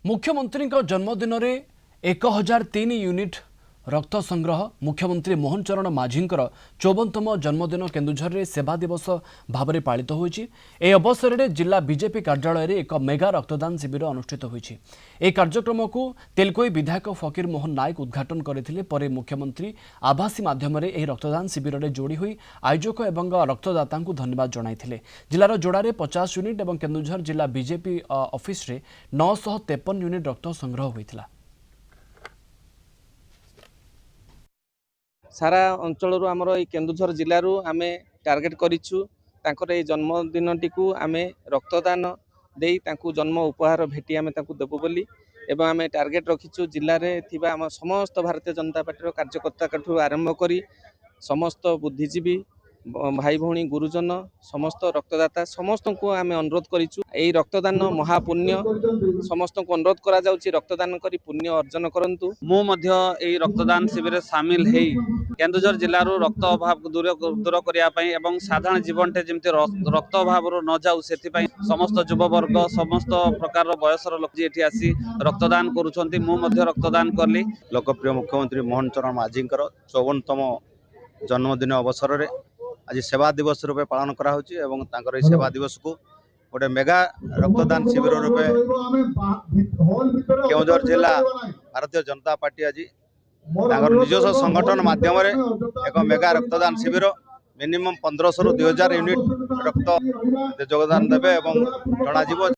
मुख्यमंत्री जन्मदिन में 1003 यूनिट रक्त संग्रह मुख्यमंत्री मोहन चरण माझींकर 54तम जन्मदिन केन्दुझर में सेवा दिवस भाव में पालित होइछि। ए अवसर में जिला बीजेपी कार्यालय में एक मेगा रक्तदान शिविर अनुष्ठित होइछि। ए कार्यक्रम को तेलकोई विधायक फकीर मोहन नायक उद्घाटन करथिले। परे मुख्यमंत्री आभासी माध्यम रे रक्तदान शिविर में जोड़ी हुई आयोजक एवं रक्तदाता को धन्यवाद जणाइथिले। जिलार जोड़े 50 यूनिट और केन्दुझर जिला बीजेपी ऑफिस रे 953 यूनिट रक्त संग्रह होइथिला। सारा अंचल आमर केन्दुझर जिलू आम टार्गेट करूँ जन्मदिन टी आम रक्तदान दे जन्म उपहार भेटी आम देवु बोली एवं आम टार्गेट रखीचु जिले में आम समस्त भारतीय जनता पार्टी कार्यकर्ता आरंभ कर समस्त बुद्धिजीवी भाई भौणी गुरुजन समस्त रक्तदाता समस्त को आम अनुरोध करूँ। यही रक्तदान महापुण्य समस्त को अनुरोध करा जाउछि रक्तदान करी पुण्य अर्जन करंतु। मु मध्य एही रक्तदान शिविर सामिल हेई केन्दुझर जिल्लारू रक्त अभाव दूर करिया पई एवं साधारण जीवनटे जेमति रक्त अभाव न जाऊ सेथिपई समस्त युववर्ग समस्त प्रकार बयसर लोक एठी आसी रक्तदान करूछंती। मु मध्य रक्तदान करली। लोकप्रिय मुख्यमंत्री मोहन चरण माझींकर 54तम जन्मदिन अवसर में आज सेवा दिवस रूपे पालन करा होछि एवं तांकर सेवा दिवस को गोटे मेगा रक्तदान शिविर रूपे केन्दुझर जिला भारतीय जनता पार्टी आज निजस्व संगठन माध्यम एक मेगा रक्तदान शिविर मिनिमम 1500 ରୁ 2000 यूनिट रक्त योगदान देवे और जन